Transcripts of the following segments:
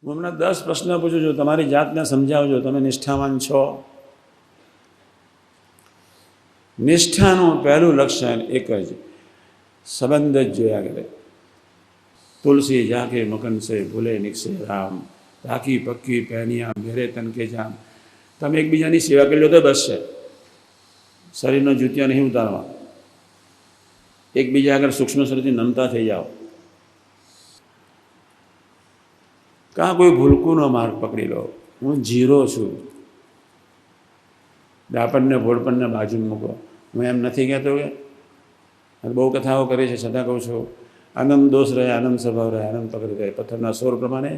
હું હમણાં 10 પ્રશ્ન પૂછું છું, તમારી જાતને સમજાવજો, તમે નિષ્ઠાવાન છો? નિષ્ઠાનું પહેલું લક્ષણ એક જ, સંબંધ જ જોયા કરે. તુલસી જાકે મકન સે ભૂલે નિકસે રામ, રાખી પક્કી પહેનિયા મેરે તન કે જામ. તમે એકબીજાની સેવા કરી લો તો બસ છે, શરીરનો જૂતિયા નહીં ઉતારવા. એકબીજા આગળ સૂક્ષ્મ શરીરથી નમતા થઈ જાઓ. કાં કોઈ ભૂલકુનો માર્ગ પકડી લો, હું જીરો છું, ડાપણને ભોળપણને બાજુ મૂકો. હું એમ નથી કહેતો કે બહુ કથાઓ કરી છે, છતાં કહું છું, આનંદ દોષ રહે, આનંદ સ્વભાવ રહે, આનંદ પકડી રહે. પથ્થરના સોર પ્રમાણે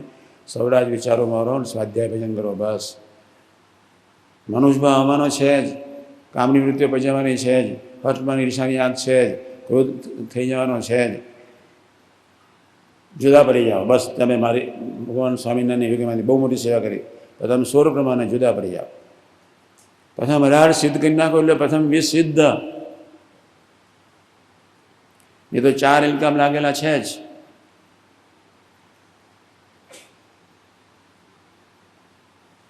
સવડા જ વિચારોમાં રહો, સ્વાધ્યાય ભજન કરો, બસ. મનુષ્યભાવ આવવાનો છે જ, કામની વૃત્તિઓ પજાવવાની છે જ, હર્ષમાંની ઈર્ષાની યાદ છે જ, ક્રોધ થઈ જવાનો છે જ. જુદા પડી જાઓ, બસ. તમે મારી ભગવાન સ્વામિનારાયણ યોગીમાંથી બહુ મોટી સેવા કરી, તો તમે સોર પ્રમાણે જુદા પડી જાઓ. પ્રથમ 18 સિદ્ધ કરી નાખો એટલે પ્રથમ 20 સિદ્ધ. એ તો 4 ઇલકામ લાગેલા છે જ.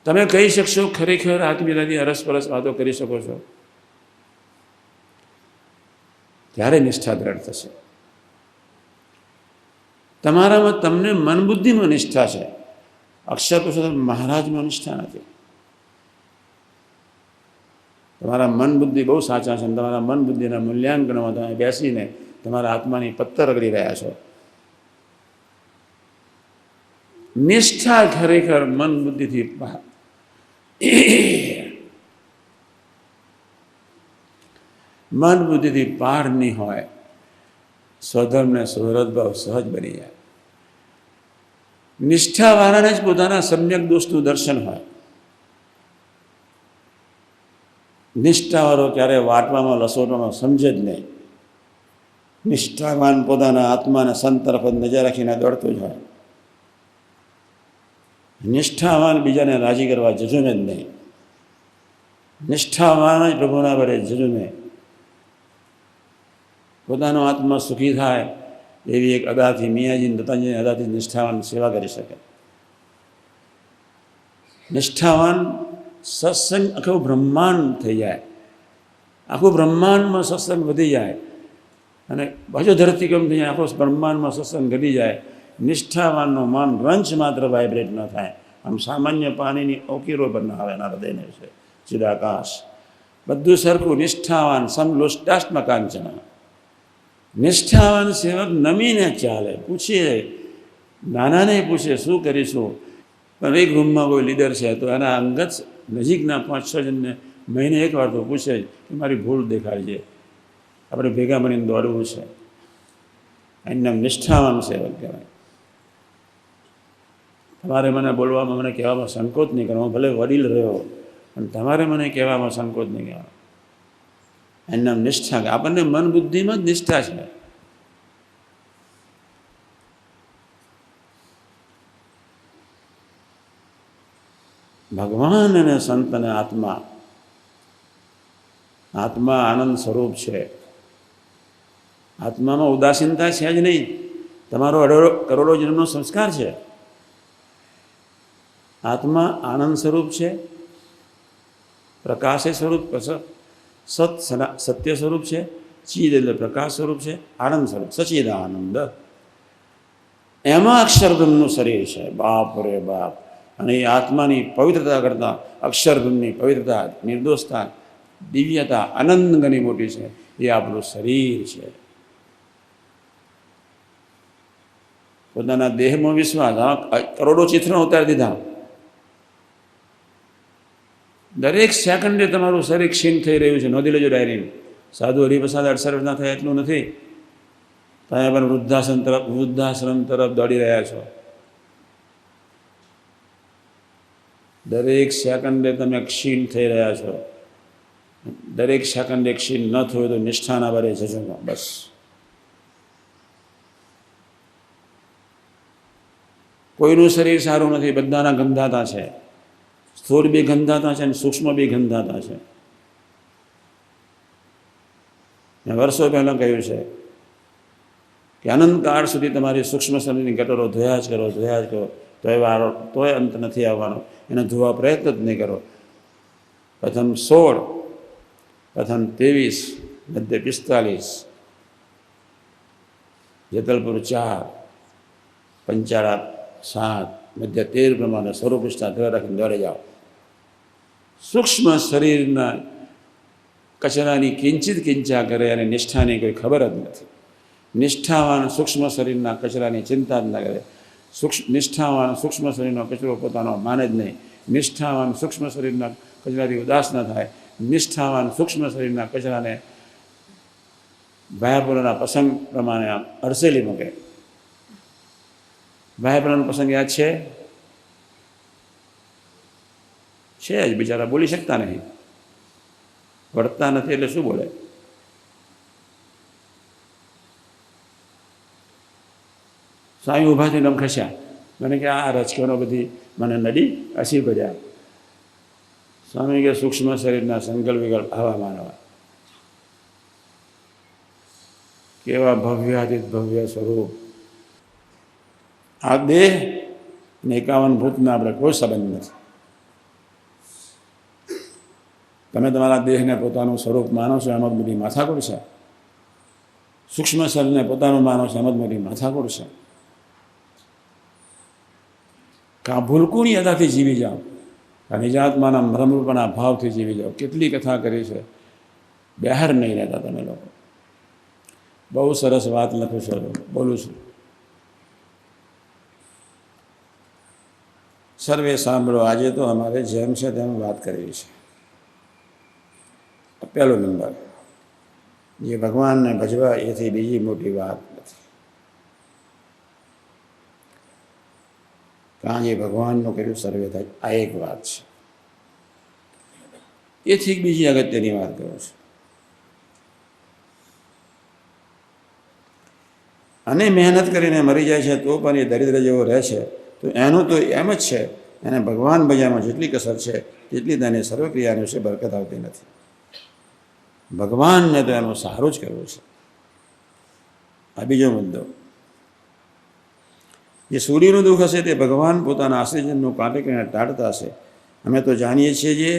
તમે કહી શકશો ખરેખર આત્મીયતાથી અરસપરસ વાતો કરી શકો છો, ત્યારે નિષ્ઠા દ્રઢ થશે. તમારામાં તમને મન બુદ્ધિમાં નિષ્ઠા છે, અક્ષર પુરુષોત્તમ મહારાજમાં નિષ્ઠા નથી. તમારા મન બુદ્ધિ બહુ સાચા છે, તમારા મન બુદ્ધિના મૂલ્યાંકનમાં તમે બેસીને તમારા આત્માની પત્તર રગડી રહ્યા છો. નિષ્ઠા ખરેખર મન બુદ્ધિથી મન બુદ્ધિથી પારની હોય, સ્વધર્મને સુહૃદભાવ સહજ બની જાય. નિષ્ઠાવાળાને જ પોતાના સમ્યક દોષનું દર્શન હોય. નિષ્ઠાવાળો ક્યારેય વાટવામાં લસોટવામાં સમજે જ નહીં. નિષ્ઠાવાન પોતાના આત્માને સંત તરફ નજર રાખીને દોડતો જ હોય. નિષ્ઠાવાન બીજાને રાજી કરવા જજુમે જ નહીં. નિષ્ઠાવાન જ પ્રભુના વડે જજુમે. પોતાનો આત્મા સુખી થાય એવી એક અદાથી, મિયાજી દત્તાજીની અદાથી નિષ્ઠાવાન સેવા કરી શકે. નિષ્ઠાવાન સત્સંગ આખું બ્રહ્માંડ થઈ જાય, આખું બ્રહ્માંડમાં સત્સંગ વધી જાય, અને બાજુ ધરતીકંપ થઈ જાય, આખો બ્રહ્માંડમાં સત્સંગ ઘટી જાય. નિષ્ઠાવાનનું મન રંચ માત્ર વાઇબ્રેટ ન થાય. આમ સામાન્ય પાણીની ઓકીરો પર ના આવે એના હૃદયને છે, ચિદાકાશ બધું સરખું. નિષ્ઠાવાન સમલોષ્ટાષ્ટમાં કાંચના. નિષ્ઠાવાન સેવક નમીને ચાલે, પૂછીએ, નાનાને પૂછે શું કરીશું. પણ એક રૂમમાં કોઈ લીડર છે તો એના અંગત નજીકના 5-6 જણને મહિને એકવાર તો પૂછે કે મારી ભૂલ દેખાડજે, આપણે ભેગા મળીને દોડવું છે. એનું નિષ્ઠાવાન સેવક કહેવાય. તમારે મને બોલવામાં, મને કહેવામાં સંકોચ નહીં કરવો, ભલે વડીલ રહ્યો, પણ તમારે મને કહેવામાં સંકોચ નહીં કહેવાનો. એનું નામ નિષ્ઠા. આપણને મન બુદ્ધિમાં જ નિષ્ઠા છે. ભગવાન અને સંત અને આત્મા, આત્મા આનંદ સ્વરૂપ છે. આત્મામાં ઉદાસીનતા છે જ નહીં. તમારો 18 કરોડો જન્મનો સંસ્કાર છે. આત્મા આનંદ સ્વરૂપ છે, પ્રકાશે સ્વરૂપ, સત્ય સ્વરૂપ છે, ચીદ એટલે પ્રકાશ સ્વરૂપ છે, આનંદ સ્વરૂપ, સચિદાનંદ. એમાં અક્ષર બ્રહ્મનું શરીર છે. બાપ રે બાપ! અને એ આત્માની પવિત્રતા કરતાં અક્ષર બ્રહ્મની પવિત્રતા, નિર્દોષતા, દિવ્યતા આનંદ ઘણી મોટી છે. એ આપણું શરીર છે. પોતાના દેહમાં વિશ્વાસ, કરોડો ચિત્રો ઉતારી દીધા. દરેક સેકન્ડે તમારું શરીર ક્ષીણ થઈ રહ્યું છે. નોંધી લેજો ડાયરી. સાધુ હરિપ્રસાદ 68 વર્ષના થયા એટલું નથી. તમે પણ વૃદ્ધાશ્રમ તરફ દોડી રહ્યા છો. દરેક સેકન્ડે તમે ક્ષીણ થઈ રહ્યા છો. દરેક સેકન્ડે ક્ષીણ ન થયું તો નિષ્ઠાના બરે જજો, બસ. કોઈનું શરીર સારું નથી, બધાના ગંધાતા છે. સ્થૂળ બી ગંધાતા છે અને સૂક્ષ્મ બી ગંધાતા છે. મેં વર્ષો પહેલાં કહ્યું છે કે અનંતકાળ સુધી તમારી સૂક્ષ્મ શરીરની ગટરો ધોયા જ કરો, ધોયા જ કરો. તોય અંત નથી આવવાનો. એને જોવા પ્રયત્ન જ નહીં કરો. પ્રથમ 16, પ્રથમ 23, મધ્ય 45, જેતલપુર 4, પંચાળા 7, મધ્ય 13 પ્રમાણે સ્વરૂપ નિષ્ઠા ધ્યેય રાખીને દોડે જાઓ. સૂક્ષ્મ શરીરના કચરાની કિંચિત કિંચા કરે અને નિષ્ઠાની કોઈ ખબર જ નથી. નિષ્ઠાવાન સૂક્ષ્મ શરીરના કચરાની ચિંતા જ ન કરે. નિષ્ઠાવાન સૂક્ષ્મ શરીરનો કચરો પોતાનો માને જ નહીં. નિષ્ઠાવાન સૂક્ષ્મ શરીરના કચરાથી ઉદાસ ન થાય. નિષ્ઠાવાન સૂક્ષ્મ શરીરના કચરાને ભાયાપુરાના પ્રસંગ પ્રમાણે આમ અરસેલી મૂકે. ભાયાપુરાનો પ્રસંગ યાદ છે જ, બિચારા બોલી શકતા નહીં, વળતા નથી એટલે શું બોલે. સ્વામી ઊભા થઈને ખસ્યા. મને કે આ રચકણો બધી મને નડી અસી ભર્યા. સ્વામી કે સૂક્ષ્મ શરીરના સંકલ્પ વિકલ્પ આવા માનવા. કેવા ભવ્યાતીત ભવ્ય સ્વરૂપ. આ દેહ ને 51 ભૂતના આપણે કોઈ સંબંધ નથી. તમે તમારા દેહને પોતાનું સ્વરૂપ માનો છો એમાં બધી માથાકૂટ છે. સૂક્ષ્મ શરીરને પોતાનું માનો છો એમાં બધી માથાકૂટ છે. કાં ભૂલકુની અદાથી જીવી જાઓ, કાં નિજાત્માના ભ્રમરૂપના ભાવથી જીવી જાઓ. કેટલી કથા કરી છે, બહાર નહીં રહેતા તમે લોકો. બહુ સરસ વાત લખું છું, બોલું છું. સર્વે સાંભળો. આજે તો અમારે જેમ છે તેમ વાત કરવી છે. પહેલો નંબર, જે ભગવાનને ભજવા એથી બીજી મોટી વાત નથી. કારણ જે ભગવાનનું કર્યું સર્વે થાય, આ એક વાત છે. એથી બીજી અગત્યની વાત કરું છું. અને મહેનત કરીને મરી જાય છે તો પણ એ દરિદ્ર જેવો રહે છે, તો એનું તો એમ જ છે, એને ભગવાન ભજવામાં જેટલી કસર છે તેટલી તેને સર્વક્રિયાની વિશે બરકત આવતી નથી. ભગવાનને તો એનું સારું જ કરવું છે. આ બીજો મુદ્દો. જે સૂર્યનું દુઃખ હશે તે ભગવાન પોતાના આશ્રિતજનનું કાંટે કરીને ટાળતા હશે. અમે તો જાણીએ છીએ જે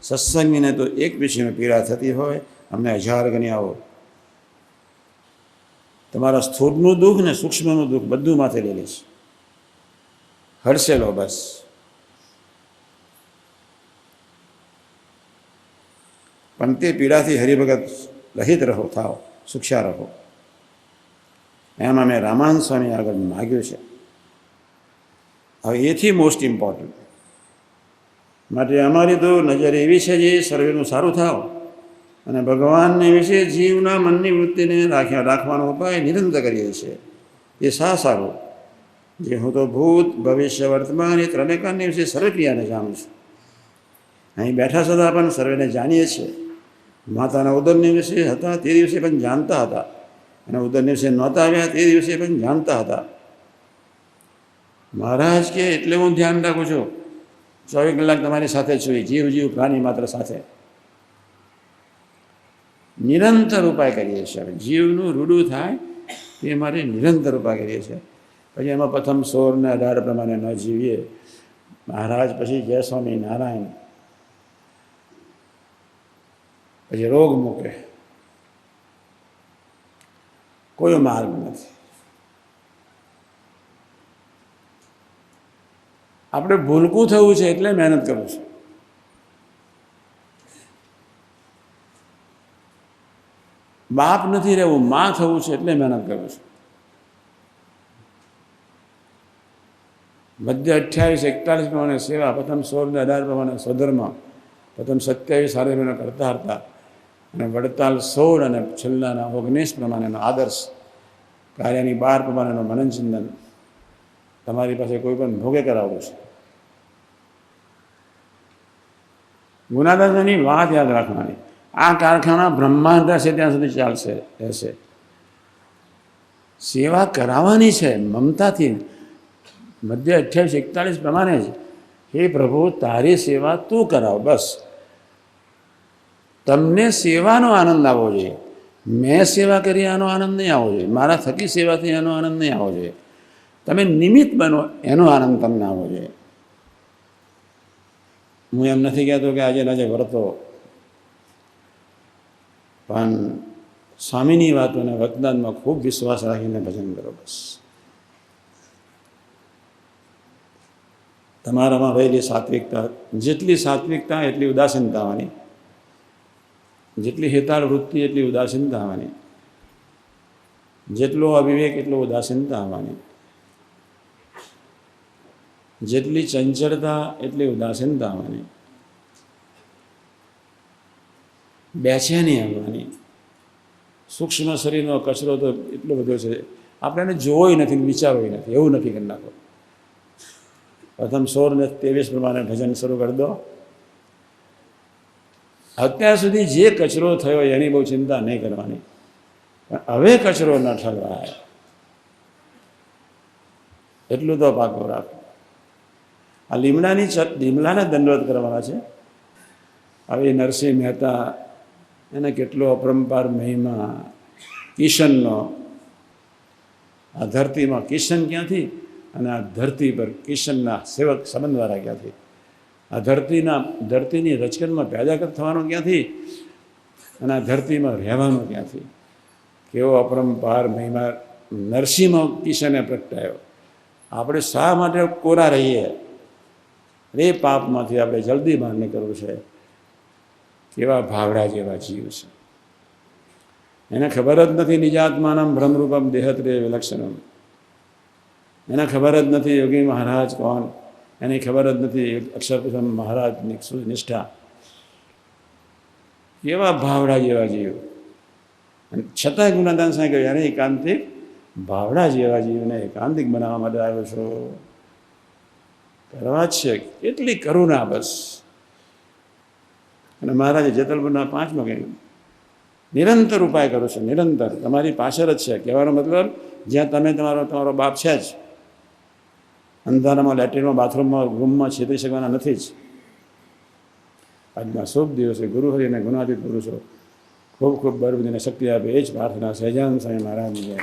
સત્સંગીને તો એક વિષયમાં પીડા થતી હોય, અમને 1000 ગણી આવો. તમારા સ્થૂળનું દુઃખ ને સૂક્ષ્મનું દુઃખ બધું માથે લઈ લઈશ. હરશે લો બસ. પણ તે પીડાથી હરિભગત રહિત રહો, થાવ, સુખ્યા રહો. એમાં મેં રામાનંદ સ્વામી આગળ માગ્યું છે. હવે એથી મોસ્ટ ઇમ્પોર્ટન્ટ માટે અમારી તો નજર એવી છે જે સર્વેનું સારું થાવ અને ભગવાનને વિશે જીવના મનની વૃત્તિને રાખવાનો ઉપાય નિરંતર કરીએ છીએ. એ સારું જે હું તો ભૂત ભવિષ્ય વર્તમાન એ ત્રણેકાની વિશે સર્વક્રિયાને જાણું છું. અહીં બેઠા છતાં પણ સર્વેને જાણીએ છીએ. માતાના ઉદરની વિશે હતા તે દિવસે પણ જાણતા હતા, અને ઉદરની વિશે નહોતા આવ્યા તે દિવસે પણ જાણતા હતા. મહારાજ કે એટલે હું ધ્યાન રાખું છું, 24 કલાક તમારી સાથે છું, જીવ પ્રાણી માત્ર સાથે નિરંતર ઉપાય કરીએ છીએ. જીવનું રૂડું થાય તે મારે નિરંતર ઉપાય કરીએ છીએ. પછી એમાં પ્રથમ 16 ને 18 પ્રમાણે ન જીવીએ. મહારાજ પછી જય સ્વામી નારાયણ, પછી રોગ મૂકે. કોઈ માર્ગ નથી. આપણે ભૂલકું થવું છે એટલે મહેનત કરું છું. બાપ નથી રહેવું, માં થવું છે એટલે મહેનત કરું છું. મધ્ય 28-41 પ્રમાણે સેવા, પ્રથમ 16 ને 18 પ્રમાણે સ્વધર્મ, પ્રથમ 27 સારી મહિના કરતા હતા, અને વડતાલ 16 અને છેલ્લાના 19 પ્રમાણેનો આદર્શ, કાર્યની 12 પ્રમાણેનો મનનચિંતન તમારી પાસે કોઈ પણ ભોગે કરાવવું છે. ગુનાદાદાની વાત યાદ રાખવાની. આ કારખાના બ્રહ્માંડ રહેશે ત્યાં સુધી ચાલશે રહેશે. સેવા કરાવવાની છે મમતાથી. મધ્ય 28-41 પ્રમાણે જ, હે પ્રભુ તારી સેવા તું કરાવ, બસ. તમને સેવાનો આનંદ આવવો જોઈએ. મેં સેવા કરી આનો આનંદ નહીં આવવો જોઈએ, મારા થકી સેવાથી એનો આનંદ નહીં આવવો જોઈએ. તમે નિમિત્ત બનો, એનો આનંદ તમને આવવો જોઈએ. હું એમ નથી કહેતો કે આજે આજે વર્તો, પણ સ્વામીની વાતોને વતનાનમાં ખૂબ વિશ્વાસ રાખીને ભજન કરો. બસ તમારામાં રહેલી સાત્વિકતા, જેટલી સાત્વિકતા એટલી ઉદાસીનતા આવવાની, જેટલી હેતાળ વૃત્તિ એટલી ઉદાસીનતા આવવાની, જેટલો અવિવેક એટલો ઉદાસીનતા આવવાની, જેટલી ચંચળતા એટલી ઉદાસીનતા આવવાની, બેચેની આવવાની. સૂક્ષ્મ શરીરનો કચરો તો એટલો બધો છે, આપણે એને જોવોય નથી, વિચારોય નથી, એવું નક્કી કરી નાખો. પ્રથમ 16 ને 23 પ્રમાણે ભજન શરૂ કરી દો. અત્યાર સુધી જે કચરો થયો એની બહુ ચિંતા નહીં કરવાની, પણ હવે કચરો ન ઠલવાય એટલું તો પાકું રાખો. આ લીમડાના દંડવત કરવાના છે. હવે નરસિંહ મહેતા, એને કેટલો અપરંપાર મહિમા કિશનનો. આ ધરતીમાં કિશન ક્યાંથી, અને આ ધરતી પર કિશનના સેવક સંબંધવાળા ક્યાંથી, આ ધરતીની રચકનમાં પેદા થવાનો ક્યાંથી, અને આ ધરતીમાં રહેવાનો ક્યાંથી. કેવો અપરંપાર મહિમા નરસિંહમાં કિશને પ્રગટાયો. આપણે શા માટે કોરા રહીએ? એ પાપમાંથી આપણે જલ્દી બહાર નીકળવું છે. કેવા ભાવડા જેવા જીવ છે, એને ખબર જ નથી નિજાત્માનમ ભ્રમરૂપમ દેહત્રે વિલક્ષણમ. એને ખબર જ નથી યોગી મહારાજ કોણ, એની ખબર જ નથી અક્ષરપ્રથમ મહારાજની નિષ્ઠા. કેવા ભાવડા જેવા જીવ, અને છતાંય ગુણાદાન સાંઈ કહ્યું, એને એકાંતિક ભાવડા જેવા જીવને એકાંતિક બનાવવા માટે આવ્યો છો. કરવા જ છે, કેટલી કરુણા. બસ. અને મહારાજે જેતલપુરના 5માં કહ્યું, નિરંતર ઉપાય કરો છો, નિરંતર તમારી પાછળ જ છે. કહેવાનો મતલબ, જ્યાં તમે તમારો બાપ છે જ, અંધારામાં, લેટ્રિનમાં, બાથરૂમમાં, રૂમમાં છેતરી શકવાના નથી જ. આજના શુભ દિવસે ગુરુહરિ અને ગુણાતીત પુરુષો ખૂબ ખૂબ બળબુદ્ધિને શક્તિ આપે, એ જ પ્રાર્થના સહેજાનંદ સ્વામી મહારાજની.